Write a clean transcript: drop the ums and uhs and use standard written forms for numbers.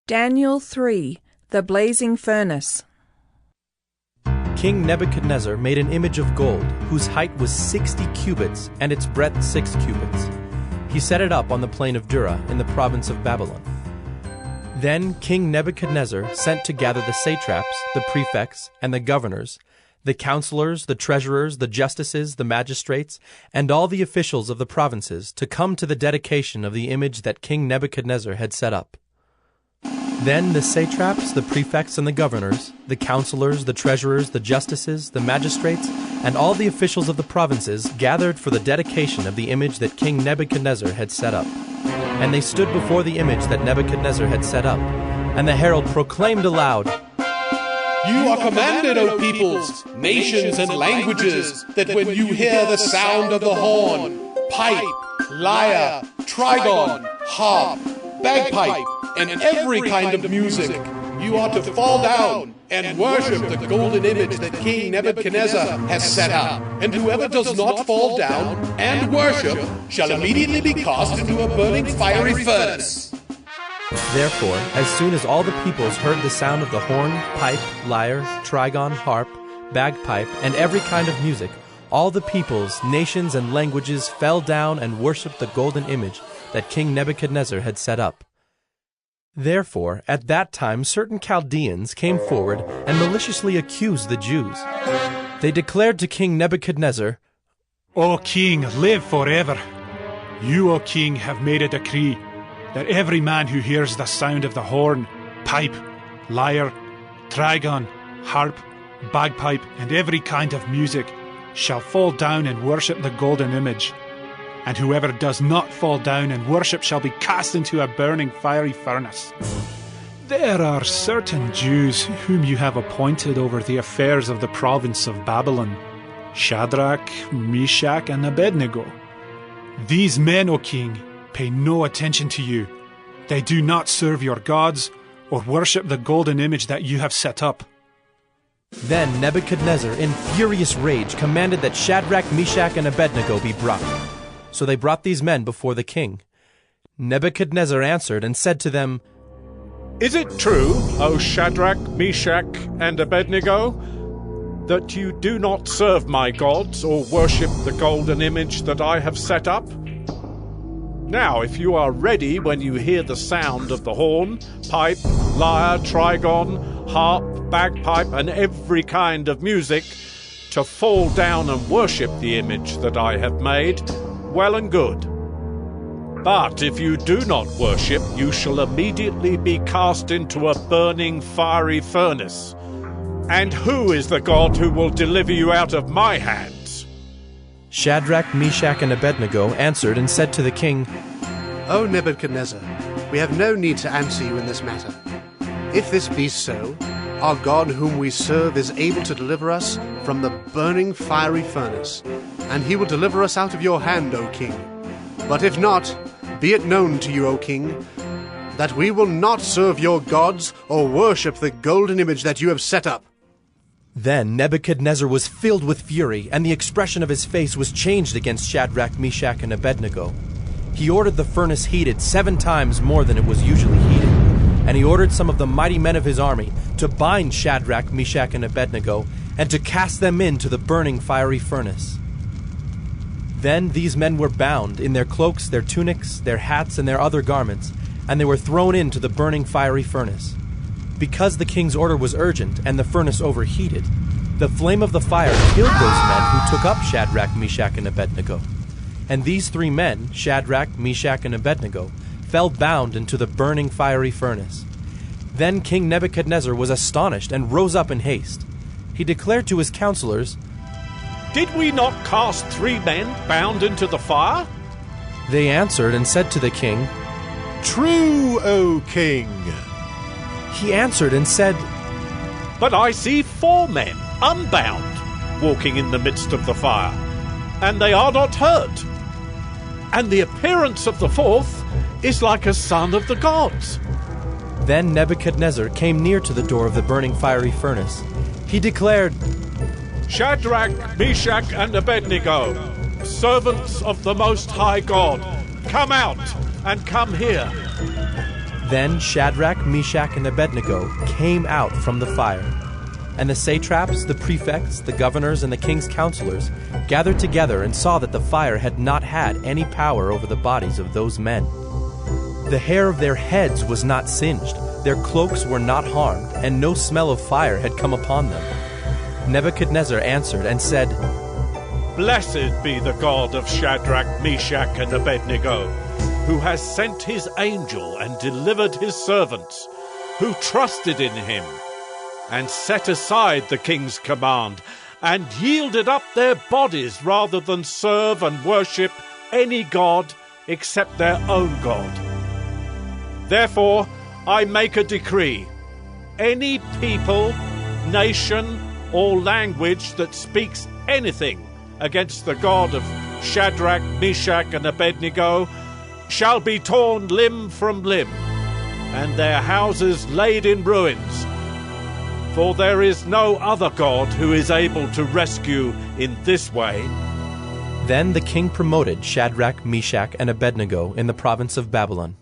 Daniel 3, The Blazing Furnace. King Nebuchadnezzar made an image of gold, whose height was 60 cubits, and its breadth 6 cubits. He set it up on the plain of Dura, in the province of Babylon. Then King Nebuchadnezzar sent to gather the satraps, the prefects, and the governors, the counselors, the treasurers, the justices, the magistrates, and all the officials of the provinces, to come to the dedication of the image that King Nebuchadnezzar had set up. Then the satraps, the prefects, and the governors, the counselors, the treasurers, the justices, the magistrates, and all the officials of the provinces gathered for the dedication of the image that King Nebuchadnezzar had set up. And they stood before the image that Nebuchadnezzar had set up. And the herald proclaimed aloud, "You are commanded, O peoples, nations, and languages, that when you hear the sound of the horn, pipe, lyre, trigon, harp, bagpipe, and every kind of music, you are to fall down and worship the golden image that King Nebuchadnezzar has set up. And whoever does not fall down and worship shall immediately be cast into a burning fiery furnace." Therefore, as soon as all the peoples heard the sound of the horn, pipe, lyre, trigon, harp, bagpipe, and every kind of music, all the peoples, nations, and languages fell down and worshipped the golden image that King Nebuchadnezzar had set up. Therefore, at that time certain Chaldeans came forward and maliciously accused the Jews. They declared to King Nebuchadnezzar, "O king, live forever. You, O king, have made a decree that every man who hears the sound of the horn, pipe, lyre, trigon, harp, bagpipe, and every kind of music shall fall down and worship the golden image. And whoever does not fall down and worship shall be cast into a burning fiery furnace. There are certain Jews whom you have appointed over the affairs of the province of Babylon, Shadrach, Meshach, and Abednego. These men, O king, pay no attention to you. They do not serve your gods or worship the golden image that you have set up." Then Nebuchadnezzar, in furious rage, commanded that Shadrach, Meshach, and Abednego be brought. So they brought these men before the king. Nebuchadnezzar answered and said to them, "Is it true, O Shadrach, Meshach, and Abednego, that you do not serve my gods or worship the golden image that I have set up? Now, if you are ready when you hear the sound of the horn, pipe, lyre, trigon, harp, bagpipe, and every kind of music, to fall down and worship the image that I have made, well and good. But if you do not worship, you shall immediately be cast into a burning fiery furnace. And who is the God who will deliver you out of my hands?" Shadrach, Meshach, and Abednego answered and said to the king, "O Nebuchadnezzar, we have no need to answer you in this matter. If this be so, our God whom we serve is able to deliver us from the burning fiery furnace, and he will deliver us out of your hand, O king. But if not, be it known to you, O king, that we will not serve your gods or worship the golden image that you have set up." Then Nebuchadnezzar was filled with fury, and the expression of his face was changed against Shadrach, Meshach, and Abednego. He ordered the furnace heated 7 times more than it was usually heated, and he ordered some of the mighty men of his army to bind Shadrach, Meshach, and Abednego, and to cast them into the burning fiery furnace. Then these men were bound in their cloaks, their tunics, their hats, and their other garments, and they were thrown into the burning fiery furnace. Because the king's order was urgent and the furnace overheated, the flame of the fire killed those men who took up Shadrach, Meshach, and Abednego. And these 3 men, Shadrach, Meshach, and Abednego, fell bound into the burning fiery furnace. Then King Nebuchadnezzar was astonished and rose up in haste. He declared to his counselors, "Did we not cast 3 men bound into the fire?" They answered and said to the king, "True, O king." He answered and said, "But I see 4 men, unbound, walking in the midst of the fire, and they are not hurt. And the appearance of the 4th is like a son of the gods." Then Nebuchadnezzar came near to the door of the burning fiery furnace. He declared, "Shadrach, Meshach, and Abednego, servants of the Most High God, come out and come here." Then Shadrach, Meshach, and Abednego came out from the fire. And the satraps, the prefects, the governors, and the king's counselors gathered together and saw that the fire had not had any power over the bodies of those men. The hair of their heads was not singed, their cloaks were not harmed, and no smell of fire had come upon them. Nebuchadnezzar answered and said, Blessed be the God of Shadrach, Meshach, and Abednego, who has sent his angel and delivered his servants, who trusted in him, and set aside the king's command, and yielded up their bodies rather than serve and worship any god except their own God. Therefore, I make a decree. Any people, nation, or language that speaks anything against the God of Shadrach, Meshach, and Abednego shall be torn limb from limb, and their houses laid in ruins. For there is no other God who is able to rescue in this way. Then the king promoted Shadrach, Meshach, and Abednego in the province of Babylon.